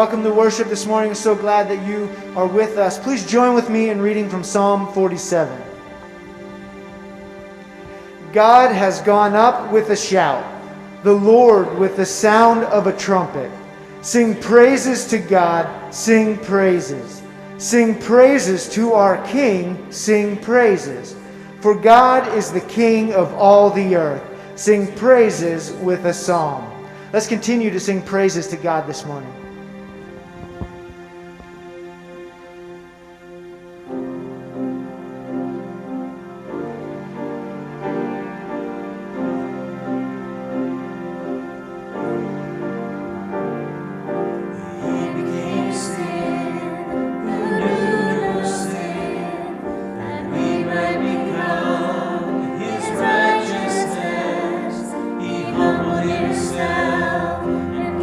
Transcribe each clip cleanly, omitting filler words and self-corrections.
Welcome to worship this morning. I'm so glad that you are with us. Please join with me in reading from Psalm 47. God has gone up with a shout, the Lord with the sound of a trumpet. Sing praises to God, sing praises. Sing praises to our King, sing praises. For God is the King of all the earth. Sing praises with a psalm. Let's continue to sing praises to God this morning.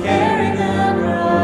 Carry the cross.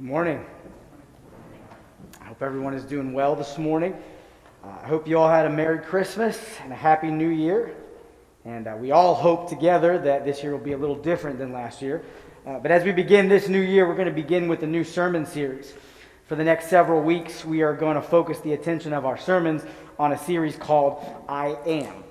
Morning. I hope everyone is doing well this morning. I hope you all had a Merry Christmas and a Happy New Year. And we all hope together that this year will be a little different than last year. But as we begin this new year, we're going to begin with a new sermon series. For the next several weeks, we are going to focus the attention of our sermons on a series called I Am.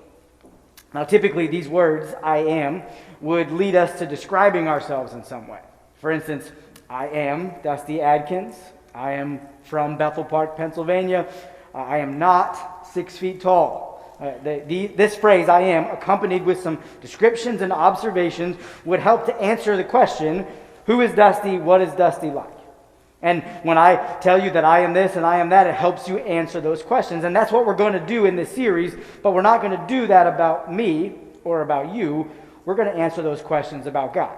Now, typically, these words, I am, would lead us to describing ourselves in some way. For instance, I am Dusty Adkins. I am from Bethel Park, Pennsylvania. I am not 6 feet tall. This phrase, I am, accompanied with some descriptions and observations, would help to answer the question, who is Dusty? What is Dusty like? And when I tell you that I am this and I am that, it helps you answer those questions. And that's what we're going to do in this series, but we're not going to do that about me or about you. We're going to answer those questions about God.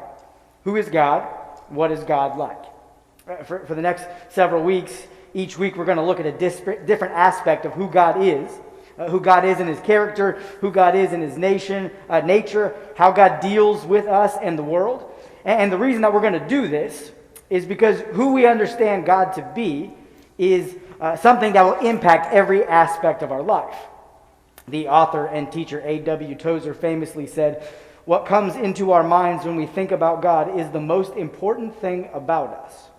Who is God? What is God like? For the next several weeks, each week we're going to look at a different aspect of who God is in his character, who God is in his nature, how God deals with us and the world. And the reason that we're going to do this is because who we understand God to be is something that will impact every aspect of our life. The author and teacher A.W. Tozer famously said, "What comes into our minds when we think about God is the most important thing about us."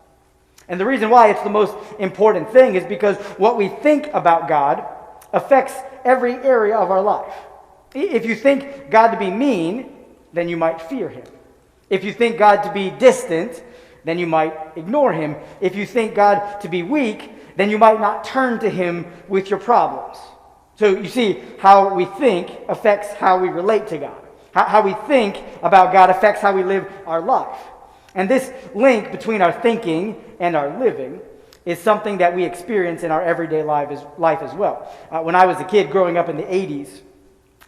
And the reason why it's the most important thing is because what we think about God affects every area of our life. If you think God to be mean, then you might fear him. If you think God to be distant, then you might ignore him. If you think God to be weak, then you might not turn to him with your problems. So you see, how we think affects how we relate to God. How we think about God affects how we live our life. And this link between our thinking and our living is something that we experience in our everyday life as well. When I was a kid growing up in the 80s,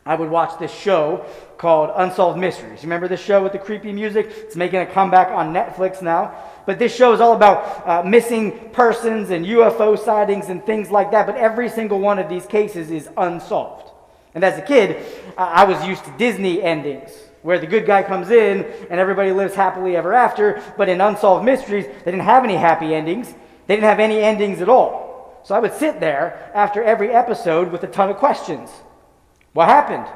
I would watch this show called Unsolved Mysteries. You remember this show with the creepy music? It's making a comeback on Netflix now. But this show is all about missing persons and UFO sightings and things like that. But every single one of these cases is unsolved. And as a kid, I was used to Disney endings, where the good guy comes in and everybody lives happily ever after. But in Unsolved Mysteries, they didn't have any happy endings. They didn't have any endings at all. So I would sit there after every episode with a ton of questions. What happened?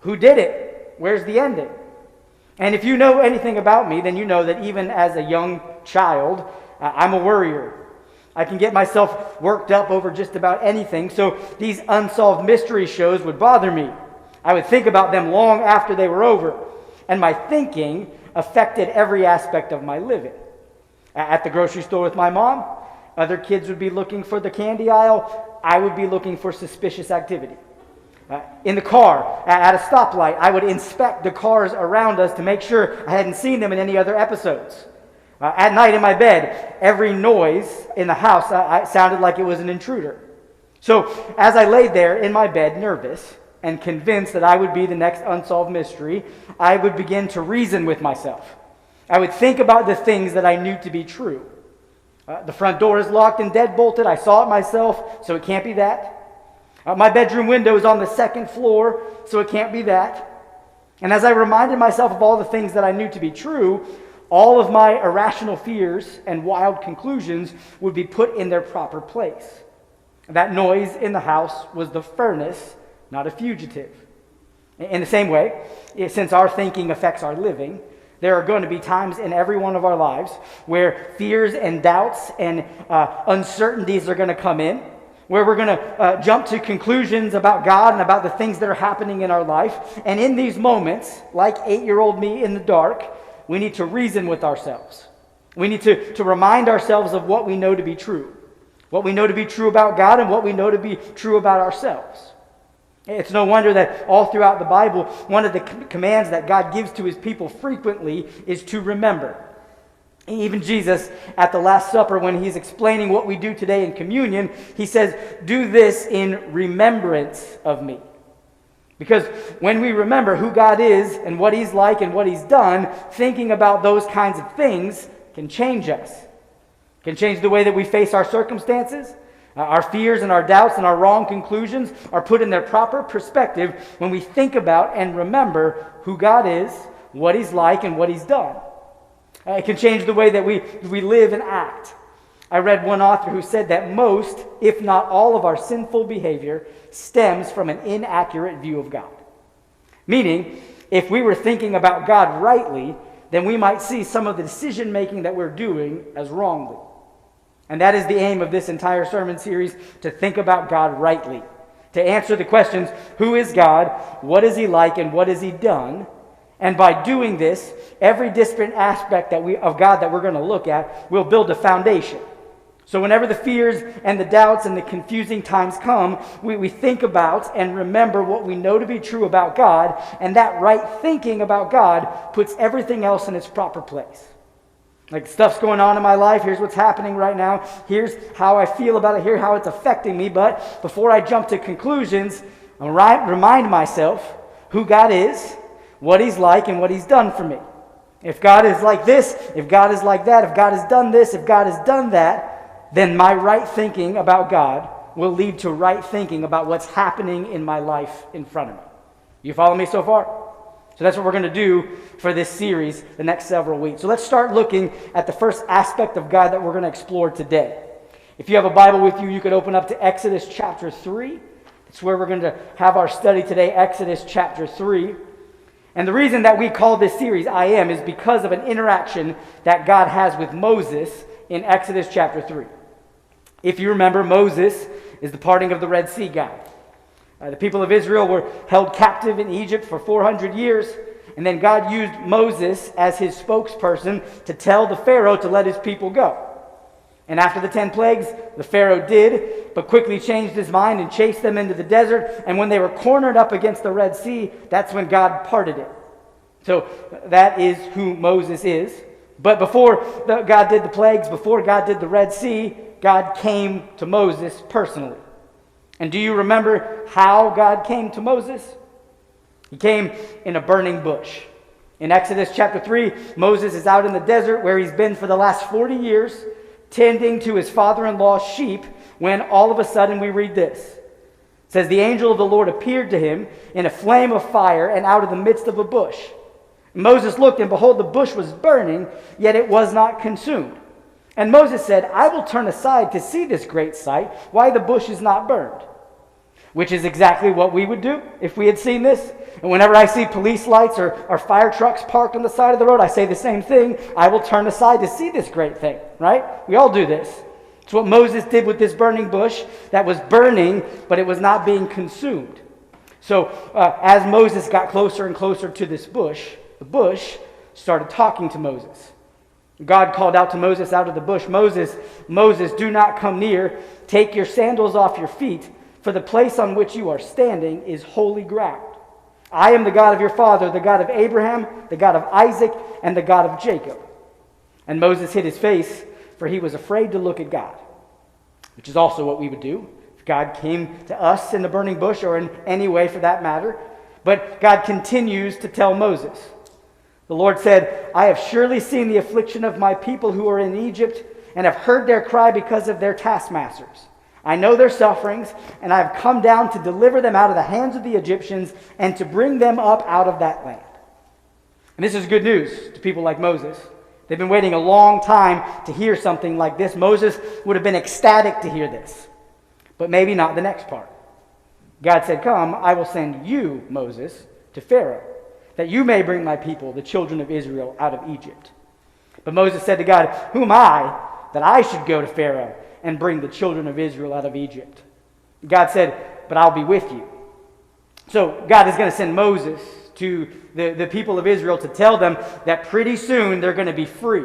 Who did it? Where's the ending? And if you know anything about me, then you know that even as a young child, I'm a worrier. I can get myself worked up over just about anything, so these unsolved mystery shows would bother me. I would think about them long after they were over, and my thinking affected every aspect of my living. At the grocery store with my mom, other kids would be looking for the candy aisle. I would be looking for suspicious activity. In the car, at a stoplight, I would inspect the cars around us to make sure I hadn't seen them in any other episodes. At night in my bed, every noise in the house sounded like it was an intruder. So as I laid there in my bed, nervous and convinced that I would be the next unsolved mystery, I would begin to reason with myself. I would think about the things that I knew to be true. The front door is locked and deadbolted. I saw it myself, so it can't be that. My bedroom window is on the second floor, so it can't be that. And as I reminded myself of all the things that I knew to be true, all of my irrational fears and wild conclusions would be put in their proper place. That noise in the house was the furnace, not a fugitive. In the same way, since our thinking affects our living, there are going to be times in every one of our lives where fears and doubts and uncertainties are going to come in, where we're going to jump to conclusions about God and about the things that are happening in our life. And in these moments, like 8-year-old me in the dark, we need to reason with ourselves. We need to remind ourselves of what we know to be true. What we know to be true about God and what we know to be true about ourselves. It's no wonder that all throughout the Bible, one of the commands that God gives to his people frequently is to remember. Even Jesus, at the Last Supper, when he's explaining what we do today in communion, he says, "Do this in remembrance of me." Because when we remember who God is and what he's like and what he's done, thinking about those kinds of things can change us. Can change the way that we face our circumstances. Our fears and our doubts and our wrong conclusions are put in their proper perspective when we think about and remember who God is, what he's like, and what he's done. It can change the way that we live and act. I read one author who said that most, if not all, of our sinful behavior stems from an inaccurate view of God. Meaning, if we were thinking about God rightly, then we might see some of the decision-making that we're doing as wrongly. And that is the aim of this entire sermon series, to think about God rightly, to answer the questions, who is God, what is he like, and what has he done? And by doing this, every disparate aspect of God that we're going to look at will build a foundation. So whenever the fears and the doubts and the confusing times come, we think about and remember what we know to be true about God, and that right thinking about God puts everything else in its proper place. Like, stuff's going on in my life, here's what's happening right now, here's how I feel about it, here's how it's affecting me, but before I jump to conclusions, I'll remind myself who God is, what he's like, and what he's done for me. If God is like this, if God is like that, if God has done this, if God has done that, then my right thinking about God will lead to right thinking about what's happening in my life in front of me. You follow me so far? So that's what we're going to do for this series the next several weeks. So let's start looking at the first aspect of God that we're going to explore today. If you have a Bible with you, you could open up to Exodus chapter 3. It's where we're going to have our study today, Exodus chapter 3. And the reason that we call this series I Am is because of an interaction that God has with Moses in Exodus chapter 3. If you remember, Moses is the parting of the Red Sea guy. The people of Israel were held captive in Egypt for 400 years, and then God used Moses as his spokesperson to tell the Pharaoh to let his people go. And after the 10 plagues, the Pharaoh did, but quickly changed his mind and chased them into the desert, and when they were cornered up against the Red Sea, that's when God parted it. So that is who Moses is. But before God did the plagues, before God did the Red Sea, God came to Moses personally. And do you remember how God came to Moses? He came in a burning bush. In Exodus chapter 3, Moses is out in the desert where he's been for the last 40 years, tending to his father-in-law's sheep, when all of a sudden we read this. It says, the angel of the Lord appeared to him in a flame of fire and out of the midst of a bush. Moses looked, and behold, the bush was burning, yet it was not consumed. And Moses said, I will turn aside to see this great sight, why the bush is not burned. Which is exactly what we would do if we had seen this. And whenever I see police lights or fire trucks parked on the side of the road, I say the same thing. I will turn aside to see this great thing, right? We all do this. It's what Moses did with this burning bush that was burning, but it was not being consumed. So as Moses got closer and closer to this bush, the bush started talking to Moses. God called out to Moses out of the bush, Moses, Moses, do not come near. Take your sandals off your feet, for the place on which you are standing is holy ground. I am the God of your father, the God of Abraham, the God of Isaac, and the God of Jacob. And Moses hid his face, for he was afraid to look at God, which is also what we would do if God came to us in the burning bush, or in any way for that matter. But God continues to tell Moses. The Lord said, I have surely seen the affliction of my people who are in Egypt, and have heard their cry because of their taskmasters. I know their sufferings, and I have come down to deliver them out of the hands of the Egyptians, and to bring them up out of that land. And this is good news to people like Moses. They've been waiting a long time to hear something like this. Moses would have been ecstatic to hear this, but maybe not the next part. God said, come, I will send you, Moses, to Pharaoh, that you may bring my people, the children of Israel, out of Egypt. But Moses said to God, who am I that I should go to Pharaoh and bring the children of Israel out of Egypt? God said, but I'll be with you. So God is going to send Moses to the people of Israel to tell them that pretty soon they're going to be free.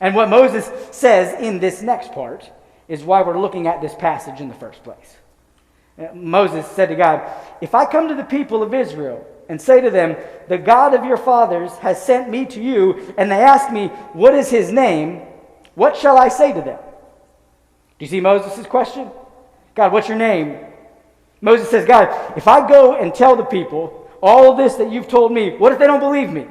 And what Moses says in this next part is why we're looking at this passage in the first place. Moses said to God, if I come to the people of Israel and say to them, the God of your fathers has sent me to you, and they ask me, what is his name? What shall I say to them? Do you see Moses' question? God, what's your name? Moses says, God, if I go and tell the people all of this that you've told me, what if they don't believe me?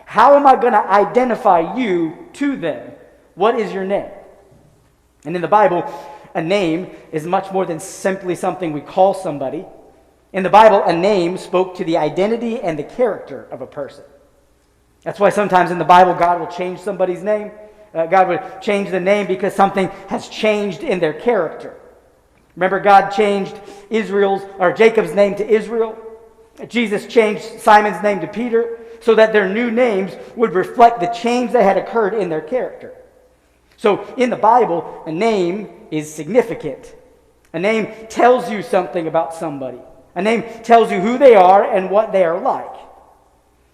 How am I going to identify you to them? What is your name? And in the Bible, a name is much more than simply something we call somebody. In the Bible, a name spoke to the identity and the character of a person. That's why sometimes in the Bible, God will change somebody's name. God would change the name because something has changed in their character. Remember, God changed Jacob's name to Israel. Jesus changed Simon's name to Peter so that their new names would reflect the change that had occurred in their character. So in the Bible, a name is significant. A name tells you something about somebody. A name tells you who they are and what they are like.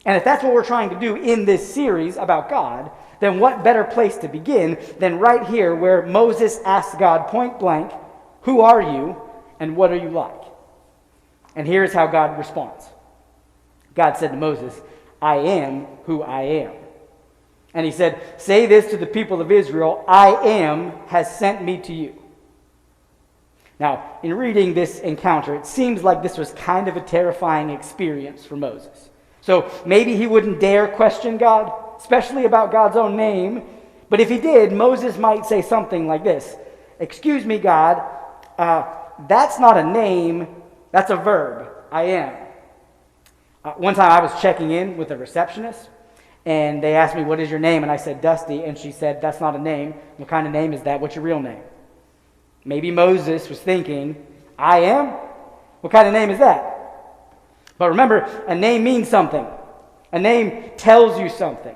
And if that's what we're trying to do in this series about God, then what better place to begin than right here where Moses asks God point blank, "Who are you and what are you like?" And here's how God responds. God said to Moses, "I am who I am." And he said, "Say this to the people of Israel, I am has sent me to you." Now, in reading this encounter, it seems like this was kind of a terrifying experience for Moses. So maybe he wouldn't dare question God, especially about God's own name. But if he did, Moses might say something like this: "Excuse me, God, that's not a name, that's a verb, I am." One time I was checking in with a receptionist, and they asked me, "What is your name?" And I said, "Dusty." And she said, "That's not a name. What kind of name is that? What's your real name?" Maybe Moses was thinking, "I am? What kind of name is that?" But remember, a name means something. A name tells you something.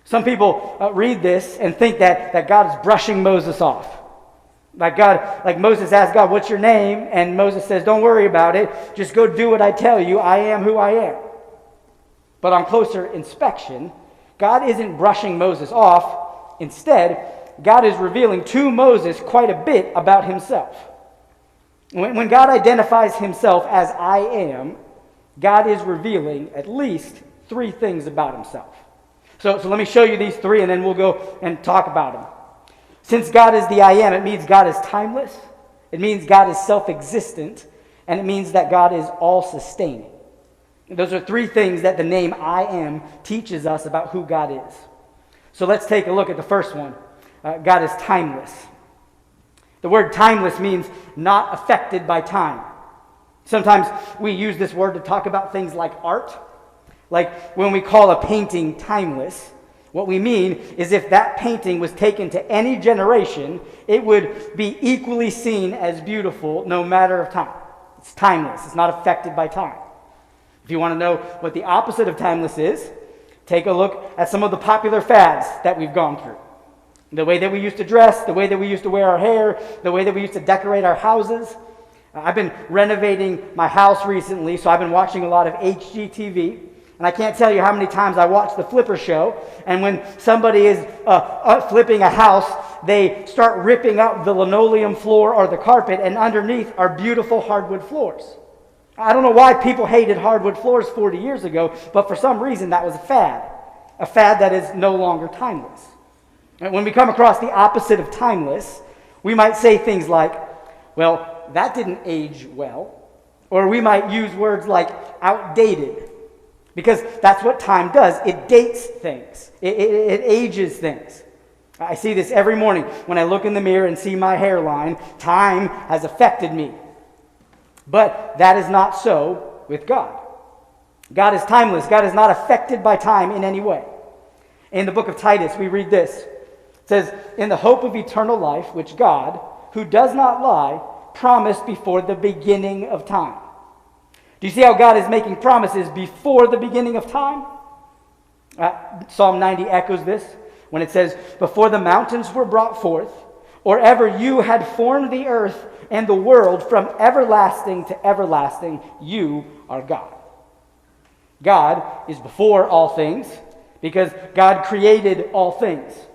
Some people read this and think that God is brushing Moses off. Like Moses asked God, "What's your name?" And Moses says, "Don't worry about it. Just go do what I tell you. I am who I am." But on closer inspection, God isn't brushing Moses off. Instead, God is revealing to Moses quite a bit about himself. When God identifies himself as "I am," God is revealing at least 3 things about himself. So let me show you these 3, and then we'll go and talk about them. Since God is the "I am," it means God is timeless, it means God is self-existent, and it means that God is all-sustaining. Those are 3 things that the name "I am" teaches us about who God is. So let's take a look at the first one. God is timeless. The word timeless means not affected by time. Sometimes we use this word to talk about things like art. Like when we call a painting timeless, what we mean is if that painting was taken to any generation, it would be equally seen as beautiful no matter of time. It's timeless. It's not affected by time. If you want to know what the opposite of timeless is, take a look at some of the popular fads that we've gone through. The way that we used to dress, the way that we used to wear our hair, the way that we used to decorate our houses. I've been renovating my house recently, so I've been watching a lot of HGTV. And I can't tell you how many times I watch the Flipper show. And when somebody is flipping a house, they start ripping up the linoleum floor or the carpet, and underneath are beautiful hardwood floors. I don't know why people hated hardwood floors 40 years ago, but for some reason that was a fad that is no longer timeless. And when we come across the opposite of timeless, we might say things like, "Well, that didn't age well." Or we might use words like outdated, because that's what time does. It dates things. It ages things. I see this every morning when I look in the mirror and see my hairline. Time has affected me. But that is not so with God. God is timeless. God is not affected by time in any way. In the book of Titus, we read this. It says, "In the hope of eternal life, which God, who does not lie, promised before the beginning of time." Do you see how God is making promises before the beginning of time? Psalm 90 echoes this when it says, "Before the mountains were brought forth, or ever you had formed the earth and the world, from everlasting to everlasting, you are God." God is before all things because God created all things.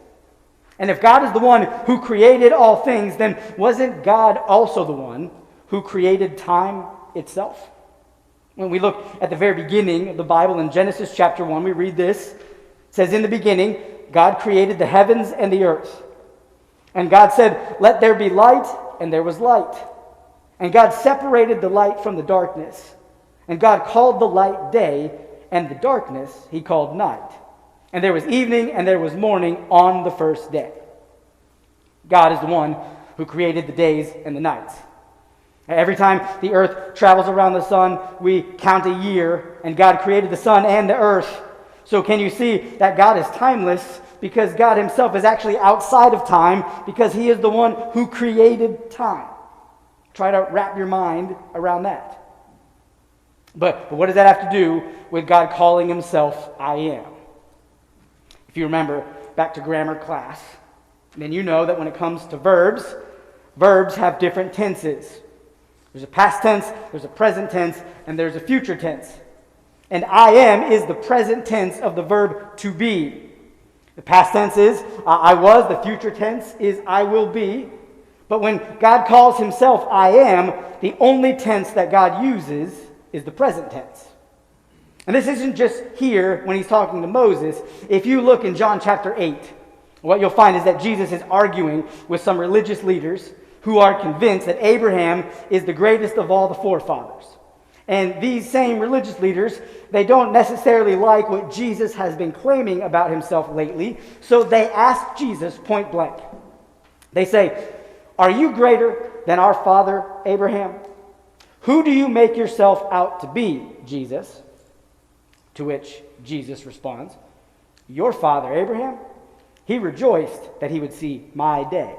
And if God is the one who created all things, then wasn't God also the one who created time itself? When we look at the very beginning of the Bible in Genesis chapter 1, we read this. It says, "In the beginning, God created the heavens and the earth. And God said, 'Let there be light,' and there was light. And God separated the light from the darkness. And God called the light day, and the darkness he called night. And there was evening and there was morning on the first day." God is the one who created the days and the nights. Every time the earth travels around the sun, we count a year, and God created the sun and the earth. So can you see that God is timeless because God himself is actually outside of time because he is the one who created time. Try to wrap your mind around that. But what does that have to do with God calling himself I am? If you remember back to grammar class, then you know that when it comes to verbs, verbs have different tenses. There's a past tense, there's a present tense, and there's a future tense. And I am is the present tense of the verb to be. The past tense is I was, the future tense is I will be. But when God calls himself I am, the only tense that God uses is the present tense. And this isn't just here when he's talking to Moses. If you look in John chapter 8, what you'll find is that Jesus is arguing with some religious leaders who are convinced that Abraham is the greatest of all the forefathers. And these same religious leaders, they don't necessarily like what Jesus has been claiming about himself lately, so they ask Jesus point blank. They say, "Are you greater than our father Abraham? Who do you make yourself out to be, Jesus?" To which Jesus responds, "Your father Abraham, he rejoiced that he would see my day.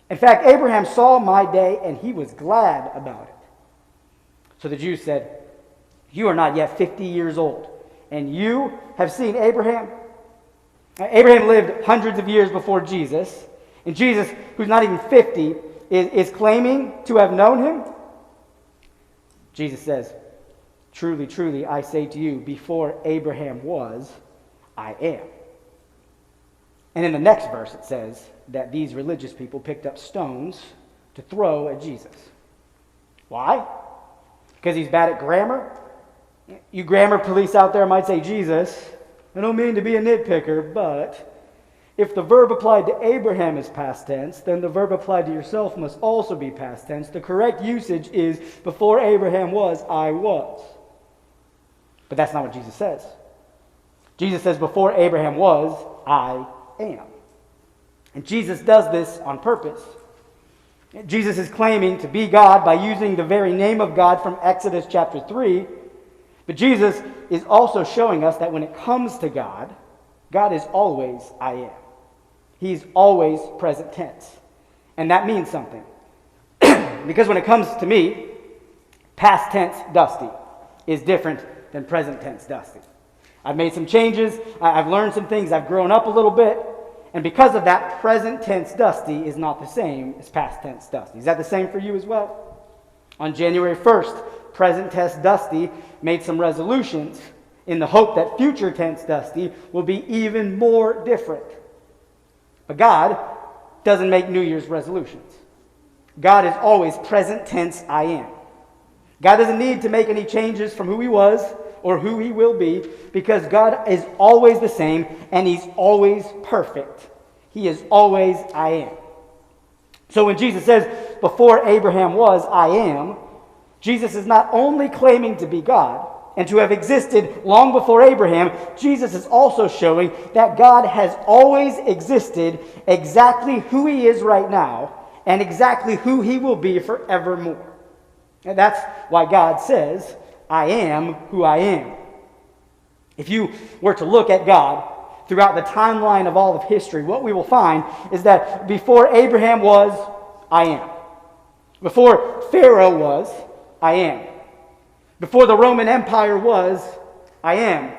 In fact, Abraham saw my day and he was glad about it." So the Jews said, "You are not yet 50 years old, and you have seen Abraham?" Now, Abraham lived hundreds of years before Jesus, and Jesus, who's not even 50, is claiming to have known him. Jesus says, "Truly, truly, I say to you, before Abraham was, I am." And in the next verse it says that these religious people picked up stones to throw at Jesus. Why? Because he's bad at grammar? You grammar police out there might say, "Jesus, I don't mean to be a nitpicker, but if the verb applied to Abraham is past tense, then the verb applied to yourself must also be past tense. The correct usage is before Abraham was, I was." But that's not what Jesus says. Jesus says, before Abraham was, I am. And Jesus does this on purpose. Jesus is claiming to be God by using the very name of God from Exodus chapter 3. But Jesus is also showing us that when it comes to God, God is always I am. He's always present tense. And that means something. Because when it comes to me, past tense Dusty is different than present tense Dusty. I've made some changes, I've learned some things, I've grown up a little bit, and because of that, present tense Dusty is not the same as past tense Dusty. Is that the same for you as well? On January 1st, present tense Dusty made some resolutions in the hope that future tense Dusty will be even more different. But God doesn't make New Year's resolutions. God is always present tense I am. God doesn't need to make any changes from who he was or who he will be, because God is always the same and he's always perfect. He is always I am. So when Jesus says, before Abraham was, I am, Jesus is not only claiming to be God and to have existed long before Abraham, Jesus is also showing that God has always existed exactly who he is right now and exactly who he will be forevermore. And that's why God says, I am who I am. If you were to look at God throughout the timeline of all of history, what we will find is that before Abraham was, I am. Before Pharaoh was, I am. Before the Roman Empire was, I am.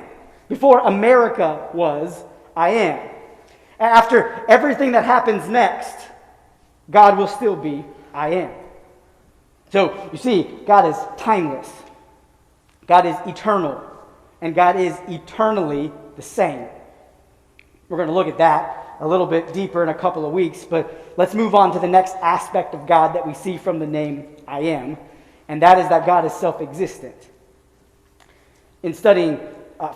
Before America was, I am. After everything that happens next, God will still be, I am. So, you see, God is timeless. God is eternal. And God is eternally the same. We're going to look at that a little bit deeper in a couple of weeks, but let's move on to the next aspect of God that we see from the name I am, and that is that God is self-existent. In studying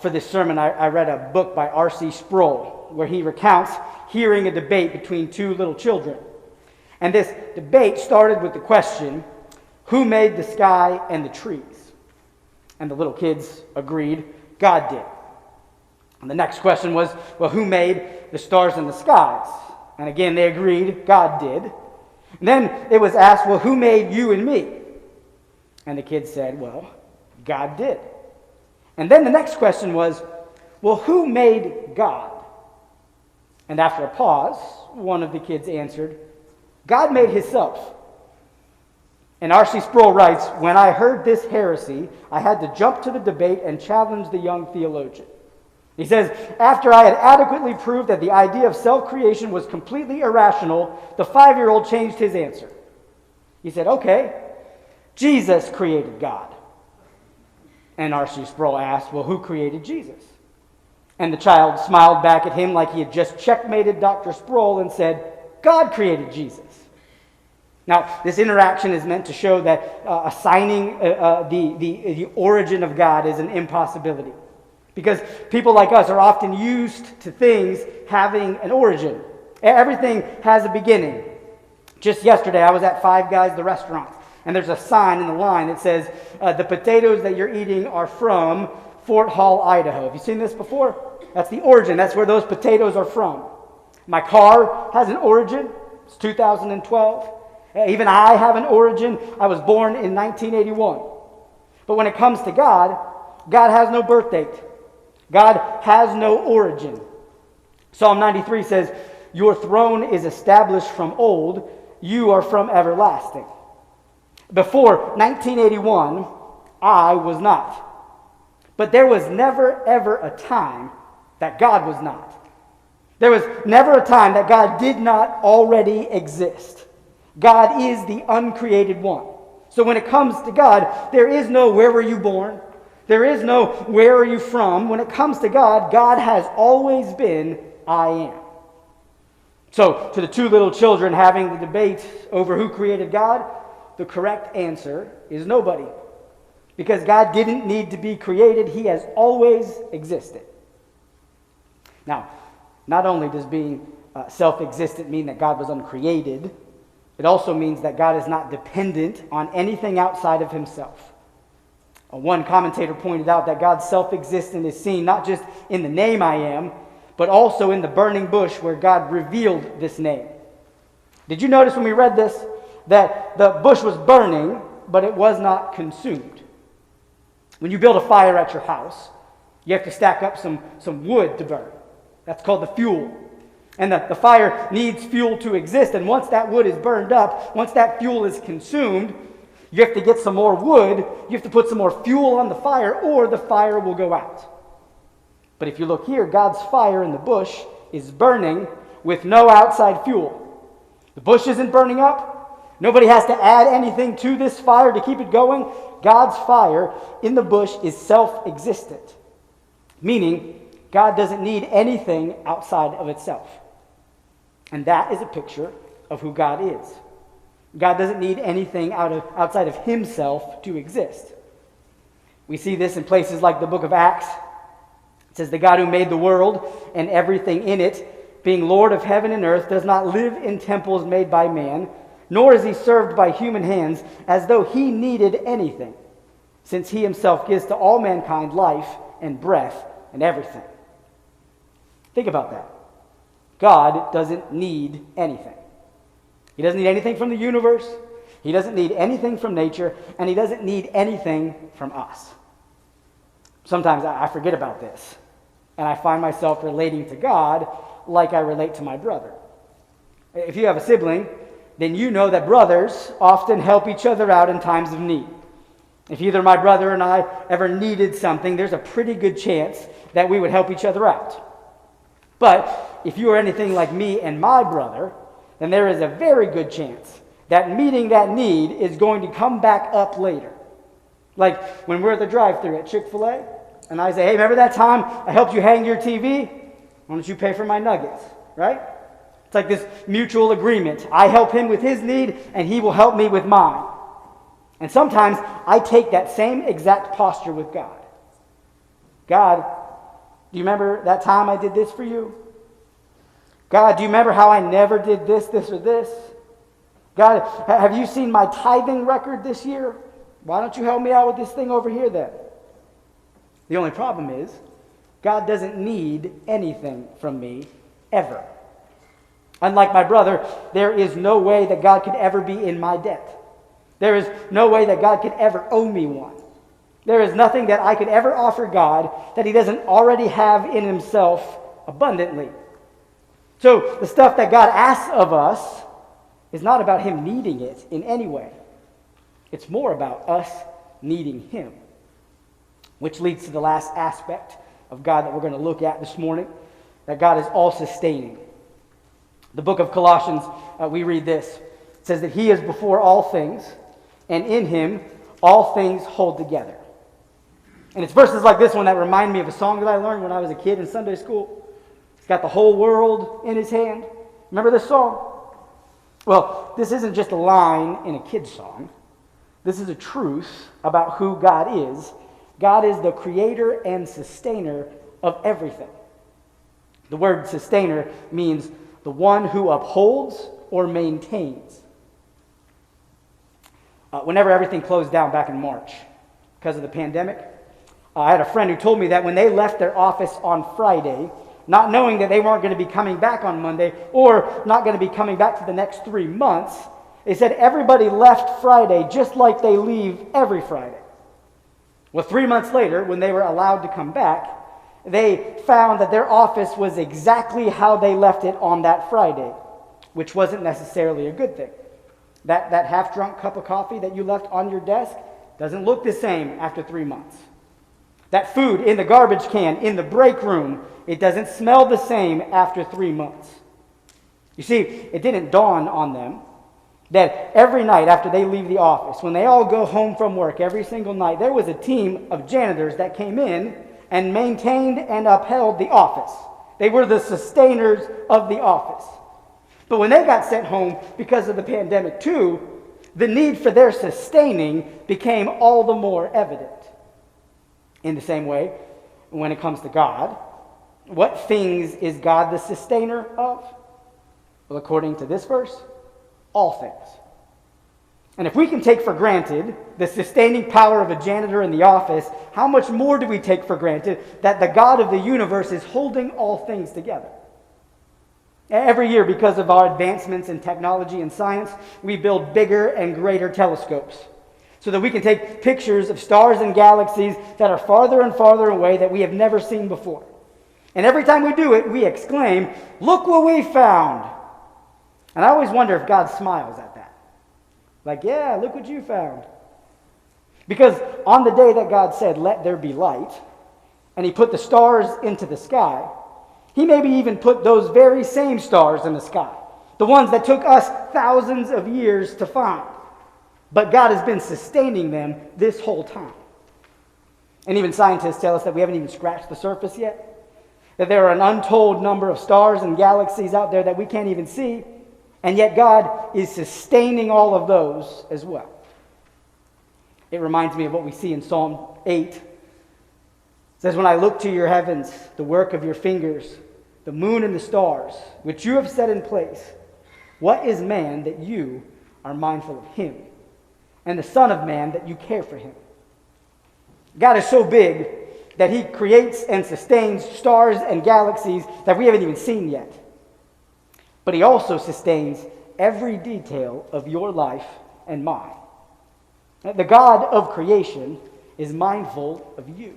for this sermon, I read a book by R.C. Sproul, where he recounts hearing a debate between two little children. And this debate started with the question, who made the sky and the trees? And the little kids agreed, God did. And the next question was, well, who made the stars and the skies? And again, they agreed, God did. And then it was asked, well, who made you and me? And the kids said, well, God did. And then the next question was, well, who made God? And after a pause, one of the kids answered, God made himself. And R.C. Sproul writes, when I heard this heresy, I had to jump to the debate and challenge the young theologian. He says, after I had adequately proved that the idea of self-creation was completely irrational, the 5-year-old changed his answer. He said, okay, Jesus created God. And R.C. Sproul asked, well, who created Jesus? And the child smiled back at him like he had just checkmated Dr. Sproul and said, God created Jesus. Now, this interaction is meant to show that assigning the origin of God is an impossibility. Because people like us are often used to things having an origin. Everything has a beginning. Just yesterday, I was at Five Guys, the restaurant, and there's a sign in the line that says, the potatoes that you're eating are from Fort Hall, Idaho. Have you seen this before? That's the origin. That's where those potatoes are from. My car has an origin. It's 2012. Even I have an origin. I was born in 1981. But when it comes to God, God has no birth date. God has no origin. Psalm 93 says, your throne is established from old. You are from everlasting. Before 1981, I was not. But there was never, ever a time that God was not. There was never a time that God did not already exist. God is the uncreated one. So when it comes to God, there is no where were you born? There is no where are you from? When it comes to God, God has always been I am. So to the two little children having the debate over who created God, the correct answer is nobody. Because God didn't need to be created. He has always existed. Now, not only does being self-existent mean that God was uncreated, it also means that God is not dependent on anything outside of himself. One commentator pointed out that God's self-existent is seen not just in the name I am, but also in the burning bush where God revealed this name. Did you notice when we read this that the bush was burning, but it was not consumed? When you build a fire at your house, you have to stack up some wood to burn. That's called the fuel. And the fire needs fuel to exist. And once that wood is burned up, once that fuel is consumed, you have to get some more wood. You have to put some more fuel on the fire, or the fire will go out. But if you look here, God's fire in the bush is burning with no outside fuel. The bush isn't burning up. Nobody has to add anything to this fire to keep it going. God's fire in the bush is self-existent, meaning God doesn't need anything outside of itself. And that is a picture of who God is. God doesn't need anything outside of himself to exist. We see this in places like the book of Acts. It says, the God who made the world and everything in it, being Lord of heaven and earth, does not live in temples made by man, nor is he served by human hands as though he needed anything, since he himself gives to all mankind life and breath and everything. Think about that. God doesn't need anything. He doesn't need anything from the universe. He doesn't need anything from nature. And he doesn't need anything from us. Sometimes I forget about this. And I find myself relating to God like I relate to my brother. If you have a sibling, then you know that brothers often help each other out in times of need. If either my brother and I ever needed something, there's a pretty good chance that we would help each other out. But if you are anything like me and my brother, then there is a very good chance that meeting that need is going to come back up later. Like when we're at the drive-thru at Chick-fil-A, and I say, hey, remember that time I helped you hang your TV? Why don't you pay for my nuggets, right? It's like this mutual agreement. I help him with his need, and he will help me with mine. And sometimes I take that same exact posture with God. God, do you remember that time I did this for you? God, do you remember how I never did this, or this? God, have you seen my tithing record this year? Why don't you help me out with this thing over here then? The only problem is, God doesn't need anything from me, ever. Unlike my brother, there is no way that God could ever be in my debt. There is no way that God could ever owe me one. There is nothing that I could ever offer God that he doesn't already have in himself abundantly. So the stuff that God asks of us is not about him needing it in any way. It's more about us needing him. Which leads to the last aspect of God that we're going to look at this morning, that God is all-sustaining. The book of Colossians, we read this. It says that he is before all things, and in him all things hold together. And it's verses like this one that remind me of a song that I learned when I was a kid in Sunday school. He's got the whole world in his hand. Remember this song? Well, this isn't just a line in a kid's song. This is a truth about who God is. God is the creator and sustainer of everything. The word sustainer means the one who upholds or maintains. Whenever everything closed down back in March because of the pandemic, I had a friend who told me that when they left their office on Friday, not knowing that they weren't going to be coming back on Monday or not going to be coming back for the next 3 months, they said everybody left Friday just like they leave every Friday. Well, 3 months later, when they were allowed to come back, they found that their office was exactly how they left it on that Friday, which wasn't necessarily a good thing. That half-drunk cup of coffee that you left on your desk doesn't look the same after 3 months. That food in the garbage can in the break room, it doesn't smell the same after 3 months. You see, it didn't dawn on them that every night after they leave the office, when they all go home from work every single night, there was a team of janitors that came in and maintained and upheld the office. They were the sustainers of the office. But when they got sent home because of the pandemic too, the need for their sustaining became all the more evident. In the same way, when it comes to God, what things is God the sustainer of? Well, according to this verse, all things. And if we can take for granted the sustaining power of a janitor in the office, how much more do we take for granted that the God of the universe is holding all things together? Every year, because of our advancements in technology and science, we build bigger and greater telescopes so that we can take pictures of stars and galaxies that are farther and farther away that we have never seen before. And every time we do it, we exclaim, "Look what we found!" And I always wonder if God smiles at that. Like, yeah, look what you found. Because on the day that God said, "Let there be light," and he put the stars into the sky, he maybe even put those very same stars in the sky, the ones that took us thousands of years to find. But God has been sustaining them this whole time. And even scientists tell us that we haven't even scratched the surface yet, that there are an untold number of stars and galaxies out there that we can't even see, and yet God is sustaining all of those as well. It reminds me of what we see in Psalm 8. It says, "When I look to your heavens, the work of your fingers, the moon and the stars, which you have set in place, what is man that you are mindful of him, and the Son of Man that you care for him?" God is so big that he creates and sustains stars and galaxies that we haven't even seen yet. But he also sustains every detail of your life and mine. The God of creation is mindful of you.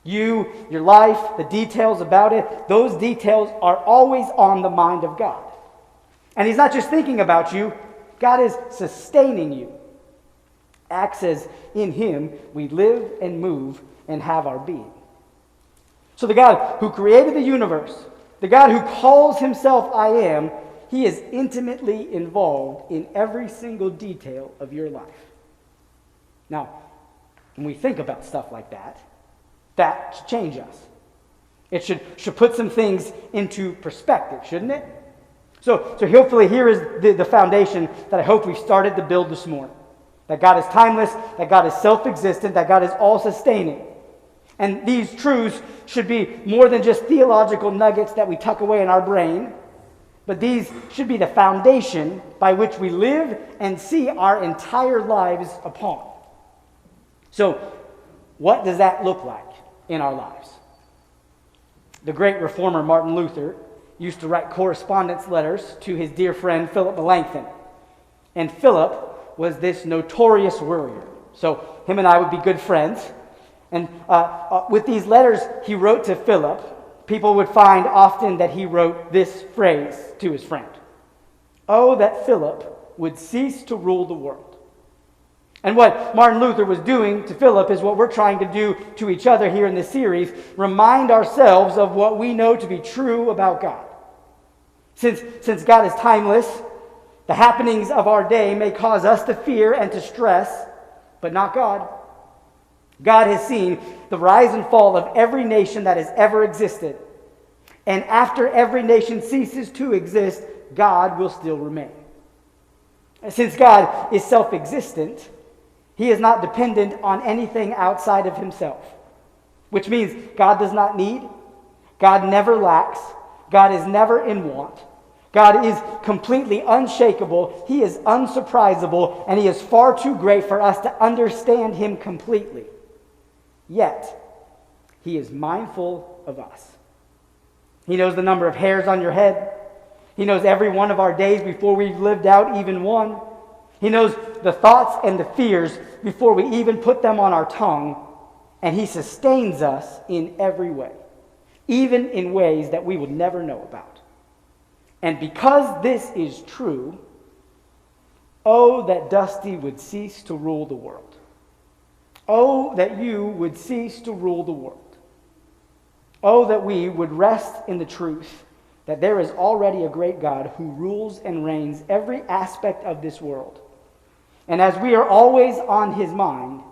You, your life, the details about it, those details are always on the mind of God. And he's not just thinking about you, God is sustaining you. Acts as in him we live and move and have our being. So the God who created the universe, the God who calls himself I am, he is intimately involved in every single detail of your life. Now, when we think about stuff like that, that should change us. It should put some things into perspective, shouldn't it? So hopefully here is the foundation that I hope we've started to build this morning. That God is timeless, that God is self-existent, that God is all-sustaining. And these truths should be more than just theological nuggets that we tuck away in our brain, but these should be the foundation by which we live and see our entire lives upon. So, what does that look like in our lives? The great reformer Martin Luther used to write correspondence letters to his dear friend Philip Melanchthon. And Philip was this notorious worrier. So him and I would be good friends. And with these letters he wrote to Philip, people would find often that he wrote this phrase to his friend: "Oh, that Philip would cease to rule the world." And what Martin Luther was doing to Philip is what we're trying to do to each other here in this series: remind ourselves of what we know to be true about God. Since God is timeless, the happenings of our day may cause us to fear and to stress, but not God. God has seen the rise and fall of every nation that has ever existed. And after every nation ceases to exist, God will still remain. Since God is self-existent, he is not dependent on anything outside of himself, which means God does not need, God never lacks, God is never in want. God is completely unshakable, he is unsurprisable, and he is far too great for us to understand him completely. Yet, he is mindful of us. He knows the number of hairs on your head. He knows every one of our days before we've lived out even one. He knows the thoughts and the fears before we even put them on our tongue, and he sustains us in every way, even in ways that we would never know about. And because this is true, oh, that Dusty would cease to rule the world. Oh, that you would cease to rule the world. Oh, that we would rest in the truth that there is already a great God who rules and reigns every aspect of this world. And as we are always on his mind,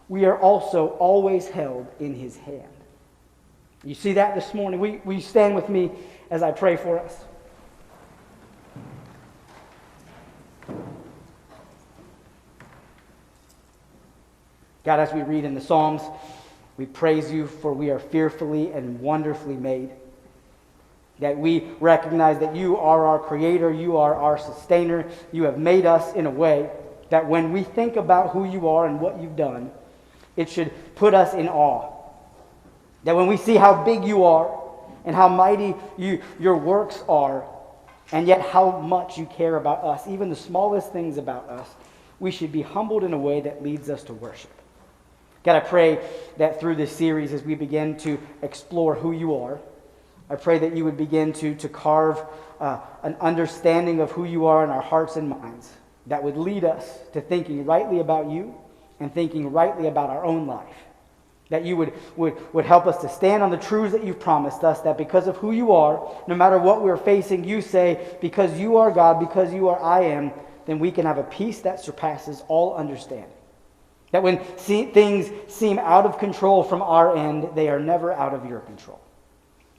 we are also always held in his hand. You see that this morning? Will you stand with me as I pray for us? God, as we read in the Psalms, we praise you, for we are fearfully and wonderfully made. That we recognize that you are our creator, you are our sustainer. You have made us in a way that when we think about who you are and what you've done, it should put us in awe. That when we see how big you are and how mighty your works are, and yet how much you care about us, even the smallest things about us, we should be humbled in a way that leads us to worship. God, I pray that through this series, as we begin to explore who you are, I pray that you would begin to carve an understanding of who you are in our hearts and minds that would lead us to thinking rightly about you and thinking rightly about our own life. That you would help us to stand on the truths that you've promised us, that because of who you are, no matter what we're facing, you say, because you are God, because you are I am, then we can have a peace that surpasses all understanding. That when things seem out of control from our end, they are never out of your control.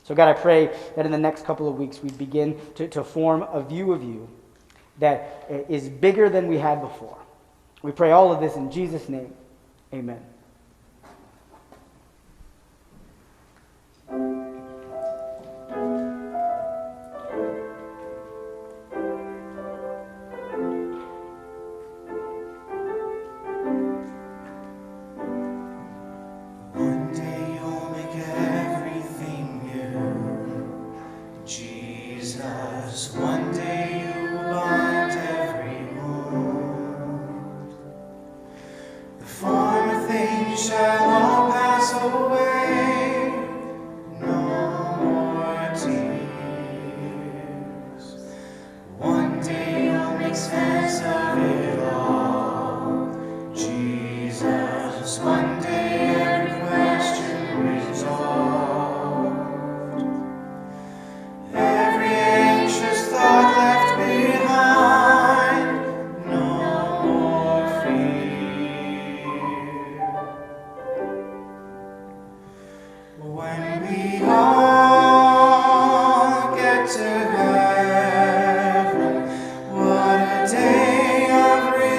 So God, I pray that in the next couple of weeks we begin to form a view of you that is bigger than we had before. We pray all of this in Jesus' name. Amen.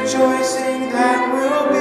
Rejoicing that will be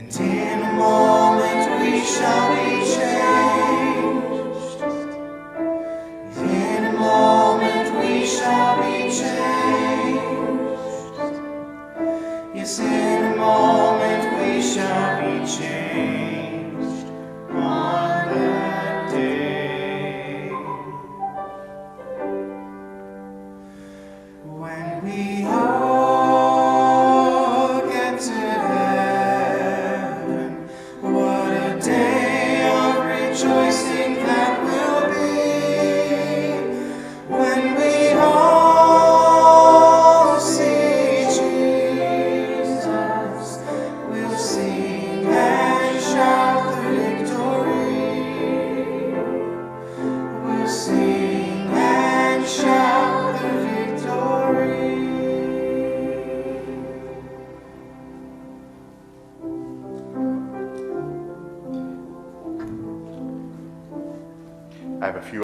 And in a moment we shall be changed. In a moment we shall be changed. Yes, in a moment we shall be changed on that day. When we all get to heaven, what a day of rejoicing that will be. When we all see Jesus, we'll sing and shout the victory. We'll sing and shout the victory. I have a few